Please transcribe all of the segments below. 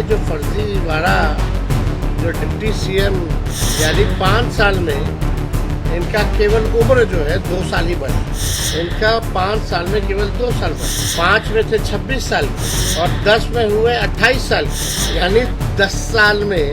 जो फर्जीवाड़ा जो डिप्टी सीएम यानी 5 साल में इनका केवल उम्र जो है 2 साल ही बढ़ी। इनका 5 साल में केवल 2 साल बढ़ी। 5 में थे 26 साल और 10 में हुए 28 साल, यानी 10 साल में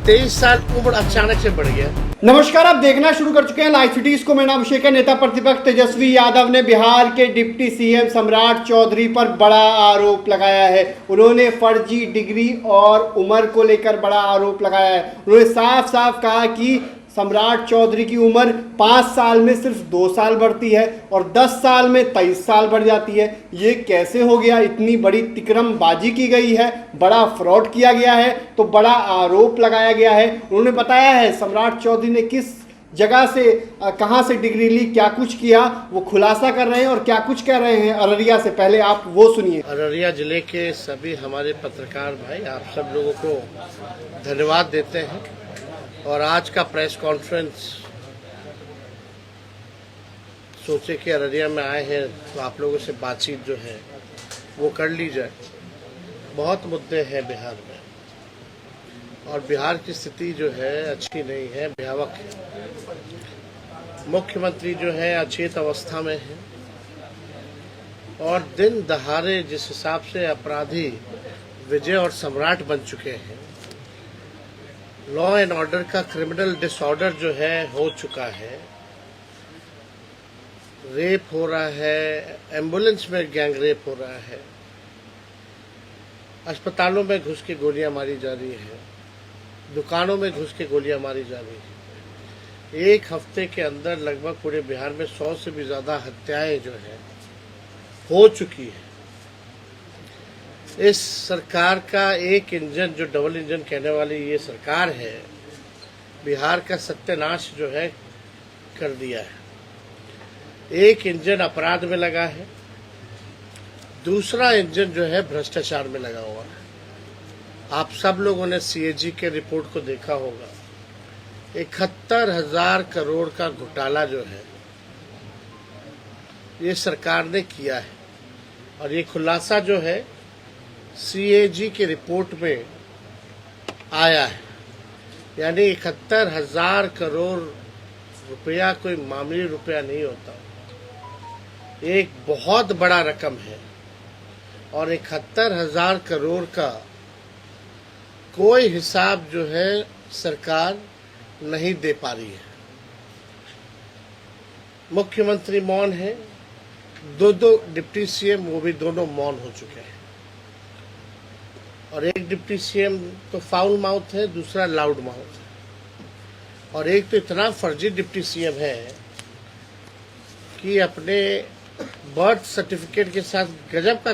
23 साल उम्र अचानक से बढ़ गया। नमस्कार, आप देखना शुरू कर चुके हैं लाइव सिटीज को। मैं नाम अभिषेक है। नेता प्रतिपक्ष तेजस्वी यादव ने बिहार के डिप्टी सीएम सम्राट चौधरी पर बड़ा आरोप लगाया है। उन्होंने फर्जी डिग्री और उम्र को लेकर बड़ा आरोप लगाया है। उन्होंने साफ साफ कहा कि सम्राट चौधरी की उम्र 5 साल में सिर्फ 2 साल बढ़ती है और 10 साल में 23 साल बढ़ जाती है। ये कैसे हो गया? इतनी बड़ी तिकरमबाजी की गई है, बड़ा फ्रॉड किया गया है, तो बड़ा आरोप लगाया गया है। उन्होंने बताया है सम्राट चौधरी ने किस जगह से कहां से डिग्री ली, क्या कुछ किया, वो खुलासा कर रहे हैं और क्या कुछ कह रहे हैं अररिया से। पहले आप वो सुनिए। अररिया जिले के सभी हमारे पत्रकार भाई, आप सब लोगों को धन्यवाद देते हैं। और आज का प्रेस कॉन्फ्रेंस सोचे कि अररिया में आए हैं तो आप लोगों से बातचीत जो है वो कर ली जाए। बहुत मुद्दे हैं बिहार में और बिहार की स्थिति जो है अच्छी नहीं है, भयावह है। मुख्यमंत्री जो है अचेत अवस्था में है और दिन दहाड़े जिस हिसाब से अपराधी विजय और सम्राट बन चुके हैं, लॉ एंड ऑर्डर का क्रिमिनल डिसऑर्डर जो है हो चुका है। रेप हो रहा है, एम्बुलेंस में गैंग रेप हो रहा है, अस्पतालों में घुस के गोलियां मारी जा रही है, दुकानों में घुस के गोलियां मारी जा रही है। एक हफ्ते के अंदर लगभग पूरे बिहार में 100 से भी ज्यादा हत्याएं जो है हो चुकी है। इस सरकार का एक इंजन, जो डबल इंजन कहने वाली ये सरकार है, बिहार का सत्यानाश जो है कर दिया है। एक इंजन अपराध में लगा है, दूसरा इंजन जो है भ्रष्टाचार में लगा हुआ है। आप सब लोगों ने सीएजी के रिपोर्ट को देखा होगा। 71,000 करोड़ का घोटाला जो है ये सरकार ने किया है और ये खुलासा जो है सीएजी की रिपोर्ट में आया है। यानी 71,000 करोड़ रुपया कोई मामूली रुपया नहीं होता, एक बहुत बड़ा रकम है और 71,000 करोड़ का कोई हिसाब जो है सरकार नहीं दे पा रही है। मुख्यमंत्री मौन है, दो डिप्टी सीएम वो भी दोनों मौन हो चुके हैं और एक डिप्टी सीएम तो फाउल माउथ है, दूसरा लाउड माउथ है। और एक तो इतना फर्जी डिप्टी सीएम है कि अपने बर्थ सर्टिफिकेट के साथ गजब का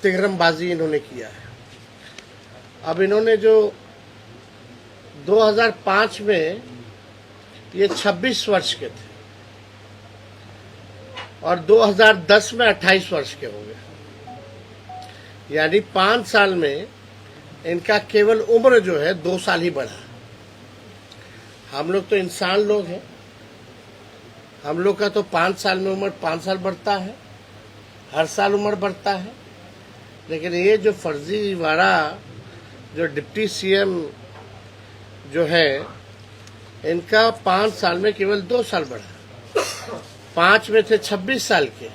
तिकरमबाजी इन्होंने किया है। अब इन्होंने जो 2005 में ये 26 वर्ष के थे और 2010 में 28 वर्ष के हो गए, यानी 5 साल में इनका केवल उम्र जो है 2 साल ही बढ़ा। हम लोग तो इंसान लोग हैं, हम लोग का तो 5 साल में उम्र 5 साल बढ़ता है, हर साल उम्र बढ़ता है। लेकिन ये जो फर्जीवाड़ा जो डिप्टी सीएम जो है, इनका 5 साल में केवल 2 साल बढ़ा। 5 में थे 26 साल के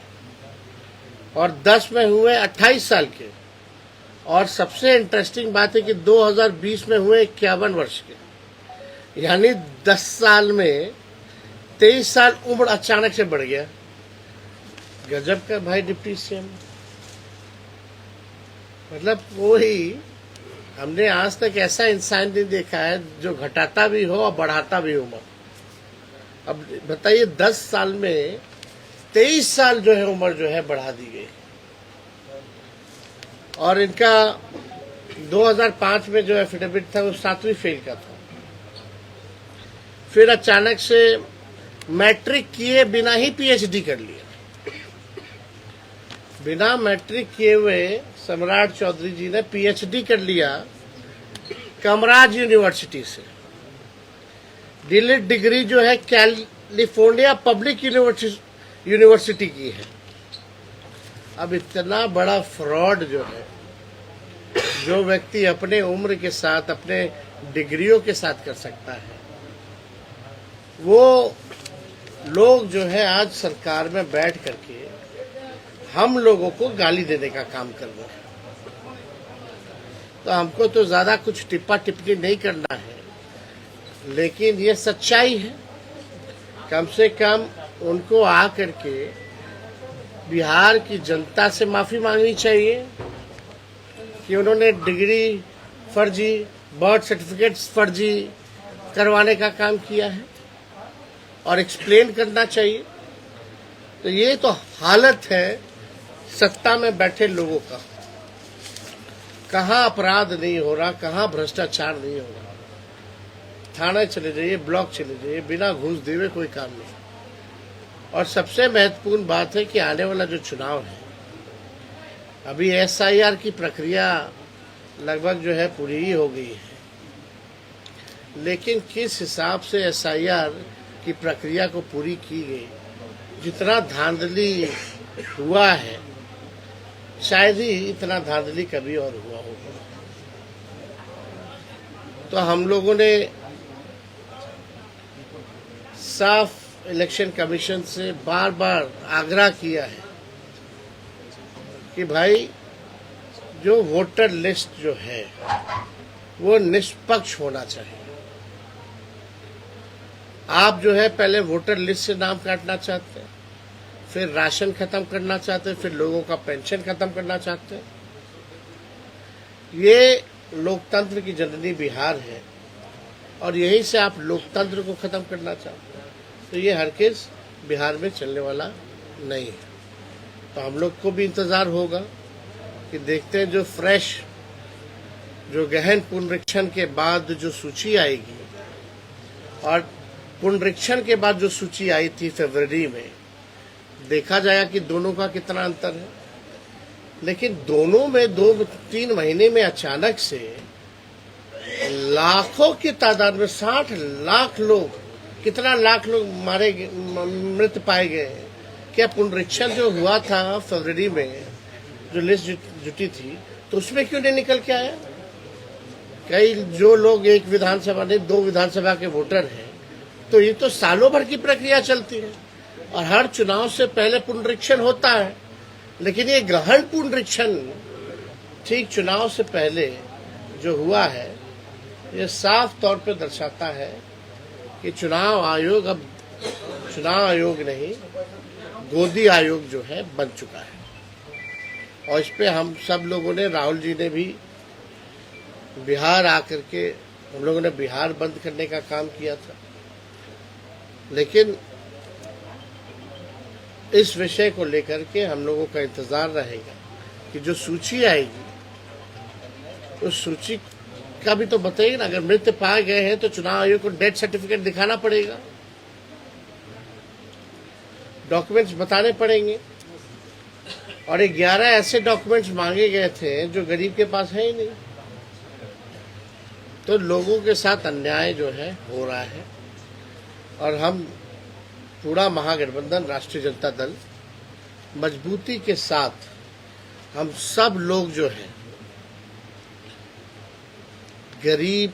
और 10 में हुए 28 साल के। और सबसे इंटरेस्टिंग बात है कि 2020 में हुए 51 वर्ष के, यानी 10 साल में 23 साल उम्र अचानक से बढ़ गया। गजब का भाई डिप्टी सीएम, मतलब वही हमने आज तक ऐसा इंसान नहीं देखा है जो घटाता भी हो और बढ़ाता भी उम्र। अब बताइए 10 साल में 23 साल जो है उम्र जो है बढ़ा दी गई। और इनका 2005 में जो एफिडेविट था वो 7वीं फेल का था। फिर अचानक से मैट्रिक किए बिना ही पीएचडी कर लिया। बिना मैट्रिक किए हुए सम्राट चौधरी जी ने पीएचडी कर लिया कमराज यूनिवर्सिटी से। डीलिट डिग्री जो है कैलिफोर्निया पब्लिक यूनिवर्सिटी की है। अब इतना बड़ा फ्रॉड जो है जो व्यक्ति अपने उम्र के साथ अपने डिग्रियों के साथ कर सकता है, वो लोग जो है आज सरकार में बैठ करके हम लोगों को गाली देने का काम कर रहे हैं। तो हमको तो ज्यादा कुछ टिप्पा टिप्पणी नहीं करना है, लेकिन ये सच्चाई है। कम से कम उनको आ करके बिहार की जनता से माफी मांगनी चाहिए कि उन्होंने डिग्री फर्जी, बर्थ सर्टिफिकेट्स फर्जी करवाने का काम किया है, और एक्सप्लेन करना चाहिए। तो ये तो हालत है सत्ता में बैठे लोगों का। कहाँ अपराध नहीं हो रहा, कहाँ भ्रष्टाचार नहीं हो रहा। थाने चले जाइए, ब्लॉक चले जाइए, बिना घूस दिए हुए कोई काम नहीं। और सबसे महत्वपूर्ण बात है कि आने वाला जो चुनाव है, अभी SIR की प्रक्रिया लगभग जो है पूरी ही हो गई है, लेकिन किस हिसाब से SIR की प्रक्रिया को पूरी की गई, जितना धांधली हुआ है, शायद ही इतना धांधली कभी और हुआ होगा। तो हम लोगों ने साफ इलेक्शन कमीशन से बार बार आग्रह किया है कि भाई जो वोटर लिस्ट जो है वो निष्पक्ष होना चाहिए। आप जो है पहले वोटर लिस्ट से नाम काटना चाहते हैं, फिर राशन खत्म करना चाहते हैं, फिर लोगों का पेंशन खत्म करना चाहते हैं। ये लोकतंत्र की जननी बिहार है और यहीं से आप लोकतंत्र को खत्म करना चाहते हैं। तो ये हरगिज़ बिहार में चलने वाला नहीं है। तो हम लोग को भी इंतजार होगा कि देखते हैं जो फ्रेश, जो गहन पुनरीक्षण के बाद जो सूची आएगी, और पुनरीक्षण के बाद जो सूची आई थी फरवरी में, देखा जाएगा कि दोनों का कितना अंतर है। लेकिन दोनों में 2-3 महीने में अचानक से लाखों की तादाद में 60 लाख लोग, कितना लाख लोग मृत पाए गए। क्या पुनरीक्षण जो हुआ था फरवरी में, जो लिस्ट जुटी थी, तो उसमें क्यों नहीं निकल के आया? कई जो लोग एक विधानसभा नहीं 2 विधानसभा के वोटर हैं, तो ये तो सालों भर की प्रक्रिया चलती है और हर चुनाव से पहले पुनरीक्षण होता है। लेकिन ये गहन पुनरीक्षण ठीक चुनाव से पहले जो हुआ है, ये साफ तौर पे दर्शाता है कि चुनाव आयोग अब चुनाव आयोग नहीं, गोदी आयोग जो है बन चुका है। और इस पे हम सब लोगों ने, राहुल जी ने भी बिहार आकर के, हम लोगों ने बिहार बंद करने का काम किया था। लेकिन इस विषय को लेकर के हम लोगों का इंतजार रहेगा कि जो सूची आएगी, उस सूची का भी तो बताइए ना। अगर मृत पाए गए हैं तो चुनाव आयोग को डेथ सर्टिफिकेट दिखाना पड़ेगा, डॉक्यूमेंट्स बताने पड़ेंगे। और 11 ऐसे डॉक्यूमेंट्स मांगे गए थे जो गरीब के पास है ही नहीं। तो लोगों के साथ अन्याय जो है हो रहा है। और हम पूरा महागठबंधन राष्ट्रीय जनता दल मजबूती के साथ, हम सब लोग जो है, गरीब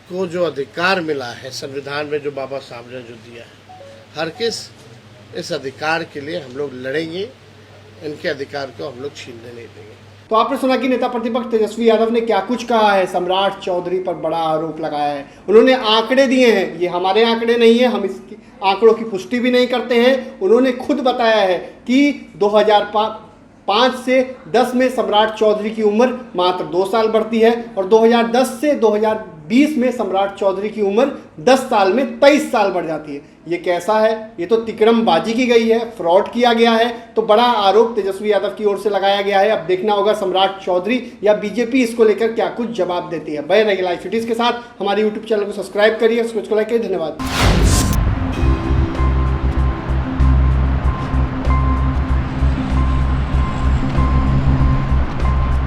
को जो अधिकार मिला है संविधान में, जो बाबा साहब ने जो दिया है, हर किस इस अधिकार के लिए हम लोग लड़ेंगे। इनके अधिकार को हम लोग छीनने नहीं देंगे। तो आपने सुना कि नेता प्रतिपक्ष तेजस्वी यादव ने क्या कुछ कहा है। सम्राट चौधरी पर बड़ा आरोप लगाया है। उन्होंने आंकड़े दिए हैं, ये हमारे आंकड़े नहीं है, हम इसकी आंकड़ों की पुष्टि भी नहीं करते हैं। उन्होंने खुद बताया है कि 2005 से 10 में सम्राट चौधरी की उम्र मात्र 2 साल बढ़ती है और 2010 से 2020 में सम्राट चौधरी की उम्र 10 साल में 23 साल बढ़ जाती है। ये कैसा है? ये तो तिकड़मबाजी की गई है, फ्रॉड किया गया है। तो बड़ा आरोप तेजस्वी यादव की ओर से लगाया गया है। अब देखना होगा सम्राट चौधरी या बीजेपी इसको लेकर क्या कुछ जवाब देती है। बने रहिए लाइव सिटीज के साथ। हमारे यूट्यूब चैनल को सब्सक्राइब करिए, उसको लाइक करिए। धन्यवाद।